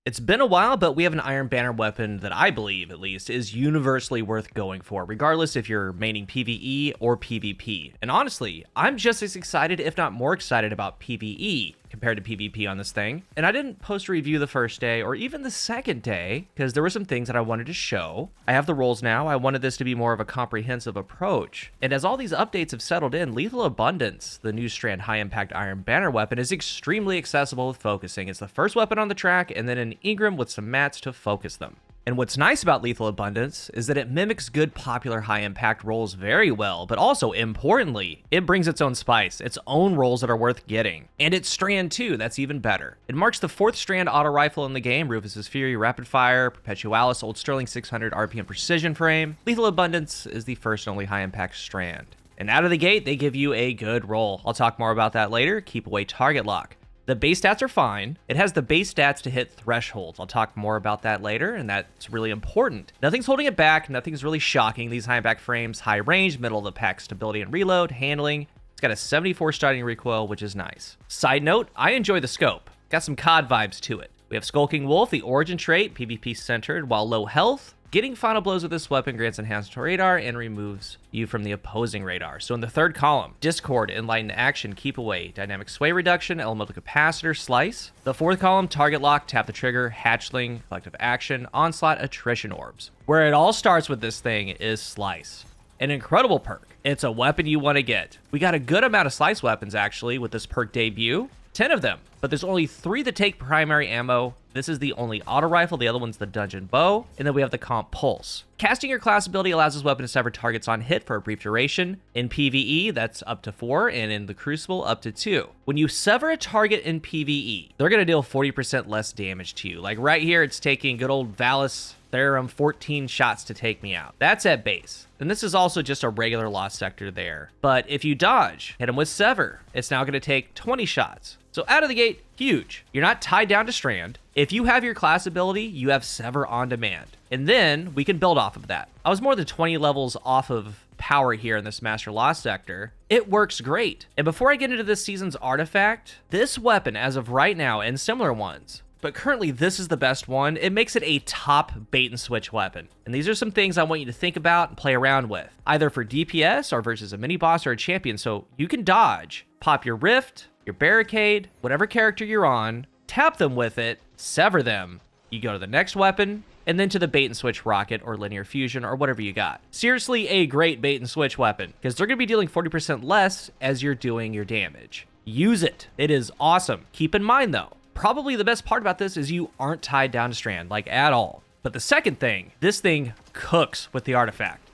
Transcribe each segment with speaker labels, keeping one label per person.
Speaker 1: It's been a while, but we have an Iron Banner weapon that I believe, at least, is universally worth going for, regardless if you're maining PvE or PvP. And honestly, I'm just as excited, if not more excited, about PvE compared to PvP on this thing. And I didn't post a review the first day or even the second day because there were some things that I wanted to show. I have the roles now. I wanted this to be more of a comprehensive approach. And as all these updates have settled in, Lethal Abundance, the new strand high-impact Iron Banner weapon, is extremely accessible with focusing. It's the first weapon on the track, and then an Ingram with some mats to focus them. And what's nice about Lethal Abundance is that it mimics good popular high-impact roles very well, but also, importantly, it brings its own spice, its own roles that are worth getting. And it's strand too, that's even better. It marks the 4th strand auto rifle in the game, Rufus's Fury Rapid Fire, Perpetualis Old Sterling 600 RPM Precision Frame. Lethal Abundance is the first and only high-impact strand. And out of the gate, they give you a good roll. I'll talk more about that later. Keep away target lock. The base stats are fine. It has the base stats to hit thresholds. I'll talk more about that later, and that's really important. Nothing's holding it back. Nothing's really shocking. These high impact frames, high range, middle of the pack stability and reload, handling. It's got a 74 starting recoil, which is nice. Side note, I enjoy the scope. Got some COD vibes to it. We have Skulking Wolf, the origin trait, PvP centered, while low health. Getting final blows with this weapon grants enhanced radar and removes you from the opposing radar. So in the third column, Discord, Enlightened Action, Keep Away, Dynamic Sway Reduction, Elemental Capacitor, Slice. The fourth column, Target Lock, Tap the Trigger, Hatchling, Collective Action, Onslaught, Attrition Orbs. Where it all starts with this thing is Slice. An incredible perk. It's a weapon you want to get. We got a good amount of Slice weapons actually with this perk debut. 10 of them, but there's only 3 that take primary ammo. This is the only auto rifle, the other one's the dungeon bow, and then we have the comp pulse. Casting your class ability allows this weapon to sever targets on hit for a brief duration. In PvE, that's up to 4, and in the Crucible, up to 2. When you sever a target in PvE, they're going to deal 40% less damage to you. Like right here, it's taking good old Valis Therum 14 shots to take me out. That's at base. And this is also just a regular lost sector there. But if you dodge, hit him with Sever, it's now going to take 20 shots. So out of the gate, huge. You're not tied down to strand. If you have your class ability, you have Sever on demand. And then we can build off of that. I was more than 20 levels off of power here in this Master Lost sector. It works great. And before I get into this season's artifact, this weapon as of right now and similar ones, but currently this is the best one. It makes it a top bait and switch weapon. And these are some things I want you to think about and play around with, either for DPS or versus a mini boss or a champion. So you can dodge, pop your rift, your barricade, whatever character you're on, tap them with it, sever them. You go to the next weapon, and then to the bait and switch rocket or linear fusion or whatever you got. Seriously, a great bait and switch weapon because they're going to be dealing 40% less as you're doing your damage. Use it. It is awesome. Keep in mind though, probably the best part about this is you aren't tied down to strand, like at all. But the second thing, this thing cooks with the artifact.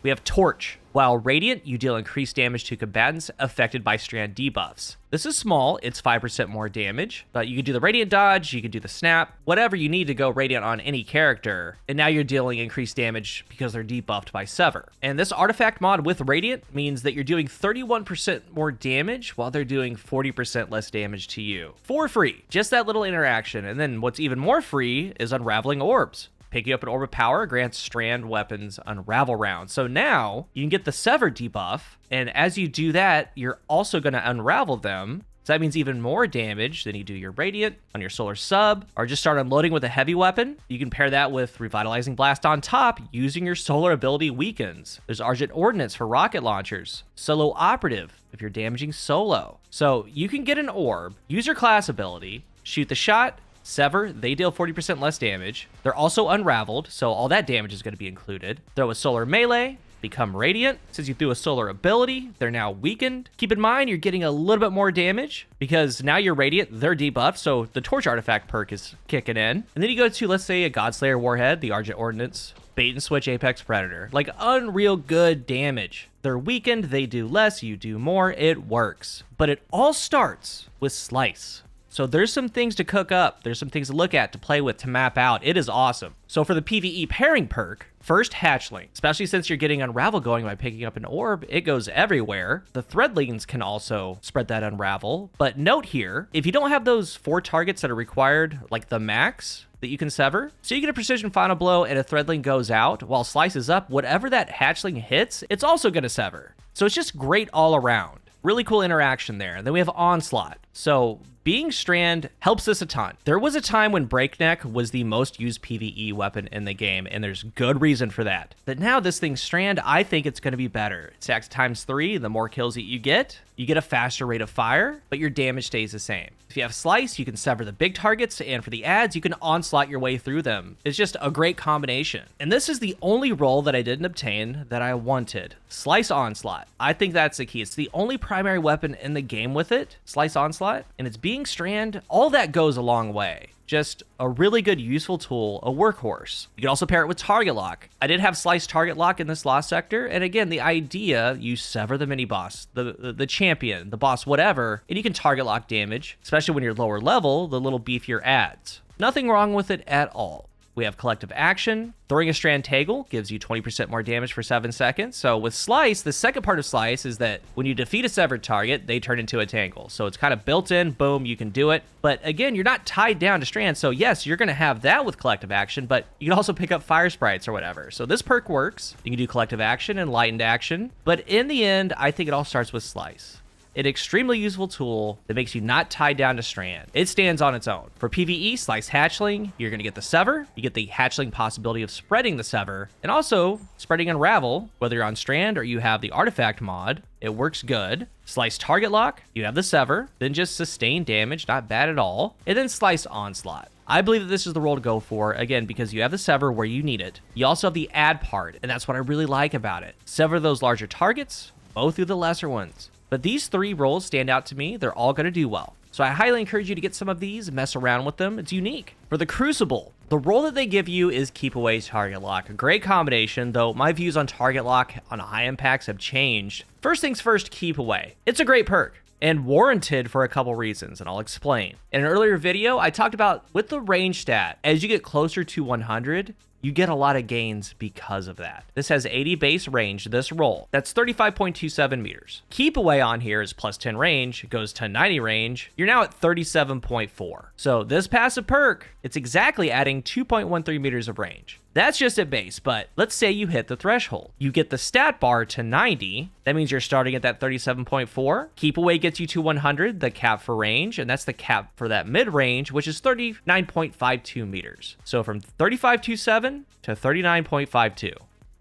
Speaker 1: We have Torch. While Radiant, you deal increased damage to combatants affected by strand debuffs. This is small, it's 5% more damage, but you can do the Radiant dodge, you can do the snap, whatever you need to go Radiant on any character, and now you're dealing increased damage because they're debuffed by Sever. And this artifact mod with Radiant means that you're doing 31% more damage while they're doing 40% less damage to you. For free, just that little interaction. And then what's even more free is Unraveling Orbs. Picking up an Orb of Power grants strand weapons Unravel rounds. So now you can get the Sever debuff, and as you do that, you're also going to unravel them. So that means even more damage than you do your Radiant on your Solar Sub, or just start unloading with a heavy weapon. You can pair that with Revitalizing Blast on top, using your Solar ability weakens. There's Argent Ordnance for rocket launchers. Solo Operative if you're damaging solo. So you can get an orb, use your class ability, shoot the shot, Sever, they deal 40% less damage. They're also unraveled, so all that damage is going to be included. Throw a solar melee, become Radiant. Since you threw a solar ability, they're now weakened. Keep in mind, you're getting a little bit more damage because now you're Radiant, they're debuffed, so the Torch artifact perk is kicking in. And then you go to, let's say, a Godslayer Warhead, the Argent Ordnance, bait and switch Apex Predator. Like unreal good damage. They're weakened, they do less, you do more, it works. But it all starts with Slice. So there's some things to cook up. There's some things to look at, to play with, to map out. It is awesome. So for the PvE pairing perk, first Hatchling, especially since you're getting Unravel going by picking up an orb, it goes everywhere. The Threadlings can also spread that Unravel. But note here, if you don't have those 4 targets that are required, like the max that you can sever, so you get a precision final blow and a Threadling goes out while Slice is up, whatever that Hatchling hits, it's also going to sever. So it's just great all around. Really cool interaction there. And then we have Onslaught. So being strand helps this a ton. There was a time when breakneck was the most used PvE weapon in the game, and there's good reason for that. But now this thing strand, I think it's going to be better. It stacks ×3, the more kills that you get a faster rate of fire, but your damage stays the same. If you have slice, you can sever the big targets, and for the ads, you can onslaught your way through them. It's just a great combination. And this is the only role that I didn't obtain that I wanted. Slice onslaught. I think that's the key. It's the only primary weapon in the game with it, slice onslaught, and it's being strand. All that goes a long way. Just a really good, useful tool, a workhorse. You can also pair it with target lock. I did have slice target lock in this lost sector, and again, the idea, you sever the mini boss, the champion, the boss, whatever, and you can target lock damage, especially when you're lower level, the little beefier adds. Nothing wrong with it at all. We have collective action. Throwing a strand taggle gives you 20% more damage for 7 seconds. So with slice, the second part of slice is that when you defeat a severed target, they turn into a tangle. So it's kind of built in, boom, you can do it. But again, you're not tied down to strand. So yes, you're going to have that with collective action, but you can also pick up fire sprites or whatever. So this perk works. You can do collective action and lightened action. But in the end, I think it all starts with slice. An extremely useful tool that makes you not tied down to strand. It stands on its own. For PvE, slice hatchling, you're going to get the sever. You get the hatchling possibility of spreading the sever, and also spreading unravel, whether you're on strand or you have the artifact mod. It works good. Slice target lock, you have the sever, then just sustain damage, not bad at all, and then slice onslaught. I believe that this is the role to go for, again, because you have the sever where you need it. You also have the add part, and that's what I really like about it. Sever those larger targets, bow through the lesser ones. But these 3 roles stand out to me. They're all going to do well. So I highly encourage you to get some of these, mess around with them. It's unique. For the Crucible, the role that they give you is keep away target lock. A great combination, though my views on target lock on high impacts have changed. First things first, keep away. It's a great perk and warranted for a couple reasons, and I'll explain. In an earlier video, I talked about with the range stat, as you get closer to 100, you get a lot of gains because of that. This has 80 base range, this roll. That's 35.27 meters. Keep away on here is plus 10 range, it goes to 90 range. You're now at 37.4. So this passive perk, it's exactly adding 2.13 meters of range. That's just at base, but let's say you hit the threshold. You get the stat bar to 90. That means you're starting at that 37.4. Keep away gets you to 100, the cap for range, and that's the cap for that mid range, which is 39.52 meters. So from 35.27 to 39.52.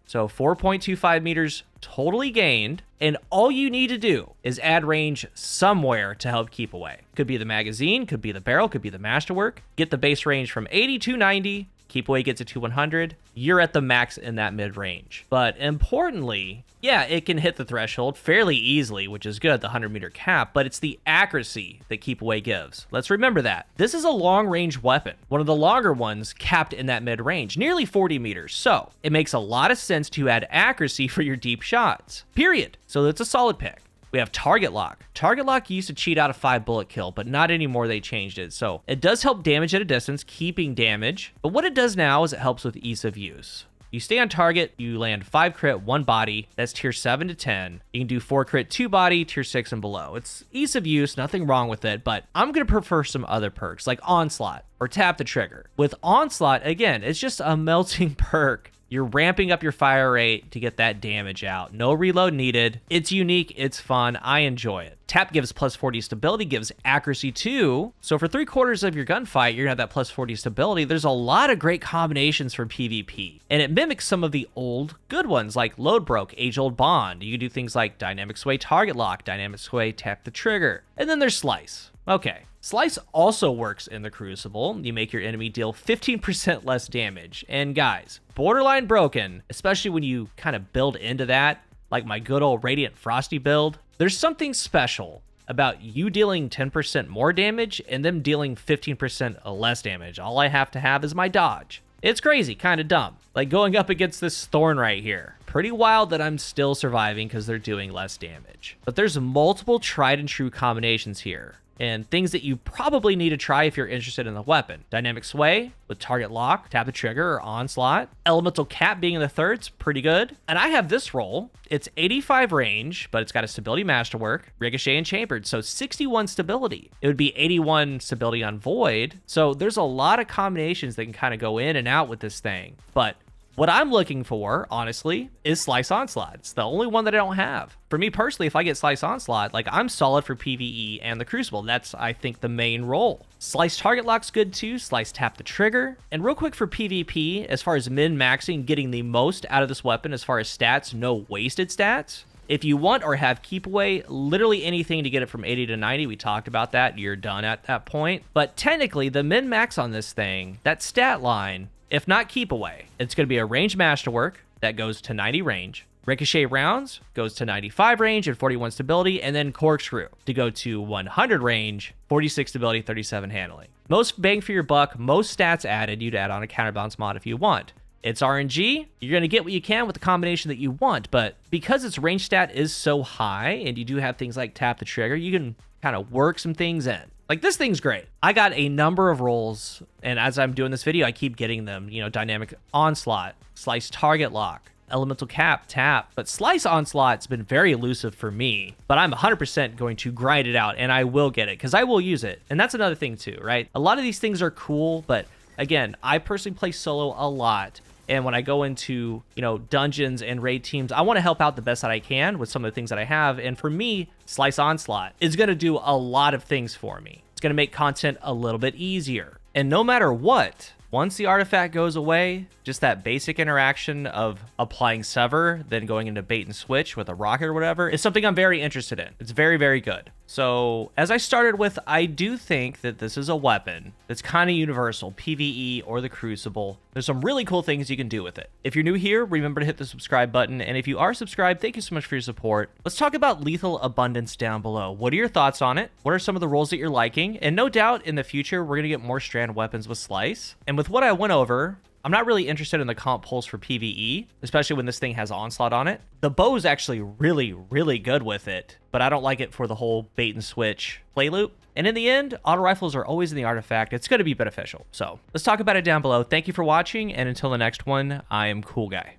Speaker 1: So 4.25 meters totally gained, and all you need to do is add range somewhere to help keep away. Could be the magazine, could be the barrel, could be the masterwork. Get the base range from 80 to 90. Keep away gets it to 100. You're at the max in that mid range. But importantly, yeah, it can hit the threshold fairly easily, which is good, the 100-meter cap, but it's the accuracy that keep away gives. Let's remember that. This is a long-range weapon, one of the longer ones capped in that mid range, nearly 40 meters. So it makes a lot of sense to add accuracy for your deep shots, period. So that's a solid pick. We have target lock. Target lock used to cheat out a 5 bullet kill, but not anymore. They changed it. So it does help damage at a distance, keeping damage. But what it does now is it helps with ease of use. You stay on target, you land 5 crit, 1 body. That's tier 7 to 10. You can do 4 crit, 2 body, tier 6 and below. It's ease of use, nothing wrong with it, but I'm going to prefer some other perks like Onslaught or Tap the Trigger. With Onslaught, again, it's just a melting perk. You're ramping up your fire rate to get that damage out. No reload needed. It's unique. It's fun. I enjoy it. Tap gives plus 40 stability, gives accuracy too. So for 3/4 of your gunfight, you're gonna have that plus 40 stability. There's a lot of great combinations for PvP. And it mimics some of the old good ones like Load Broke, Age Old Bond. You can do things like Dynamic Sway Target Lock, Dynamic Sway Tap the Trigger. And then there's Slice. Okay. Slice also works in the Crucible. You make your enemy deal 15% less damage. And guys, borderline broken, especially when you kind of build into that, like my good old Radiant Frosty build. There's something special about you dealing 10% more damage and them dealing 15% less damage. All I have to have is my dodge. It's crazy, kind of dumb. Like going up against this thorn right here. Pretty wild that I'm still surviving because they're doing less damage. But there's multiple tried and true combinations here, and things that you probably need to try if you're interested in the weapon. Dynamic Sway with Target Lock, Tap the Trigger, or Onslaught. Elemental Cap being in the third's pretty good. And I have this roll. It's 85 range, but it's got a Stability Masterwork, Ricochet, and Chambered, so 61 stability. It would be 81 stability on Void, so there's a lot of combinations that can kind of go in and out with this thing. But What I'm looking for, honestly, is Slice Onslaught. It's the only one that I don't have. For me personally, if I get Slice Onslaught, like, I'm solid for PvE and the Crucible. That's, I think, the main role. Slice Target Lock's good too. Slice Tap the Trigger. And real quick for PvP, as far as min-maxing, getting the most out of this weapon as far as stats, no wasted stats. If you want or have keep away, literally anything to get it from 80 to 90, we talked about that, you're done at that point. But technically, the min-max on this thing, that stat line, if not keep away, it's going to be a range masterwork that goes to 90 range. Ricochet rounds goes to 95 range and 41 stability, and then corkscrew to go to 100 range, 46 stability, 37 handling. Most bang for your buck, most stats added. You'd add on a counterbalance mod if you want. It's RNG. You're going to get what you can with the combination that you want, but because its range stat is so high and you do have things like tap the trigger, you can kind of work some things in. Like, this thing's great. I got a number of rolls, and as I'm doing this video, I keep getting them. You know, Dynamic Onslaught, Slice Target Lock, Elemental Cap, Tap. But Slice Onslaught's been very elusive for me, but I'm 100% going to grind it out, and I will get it, because I will use it. And that's another thing too, right? A lot of these things are cool, but again, I personally play solo a lot. And when I go into, you know, dungeons and raid teams, I want to help out the best that I can with some of the things that I have. And for me, Slice Onslaught is going to do a lot of things for me. It's going to make content a little bit easier. And no matter what, once the artifact goes away, just that basic interaction of applying Sever, then going into bait and switch with a rocket or whatever, is something I'm very interested in. It's very, very good. So as I started with, I do think that this is a weapon that's kind of universal, PvE or the Crucible. There's some really cool things you can do with it. If you're new here, remember to hit the subscribe button. And if you are subscribed, thank you so much for your support. Let's talk about Lethal Abundance down below. What are your thoughts on it? What are some of the roles that you're liking? And no doubt in the future, we're going to get more strand weapons with Slice. And with what I went over, I'm not really interested in the comp pulls for PvE, especially when this thing has Onslaught on it. The bow is actually really, really good with it, but I don't like it for the whole bait and switch play loop. And in the end, auto rifles are always in the artifact. It's going to be beneficial. So let's talk about it down below. Thank you for watching, and until the next one, I am CoolGuy.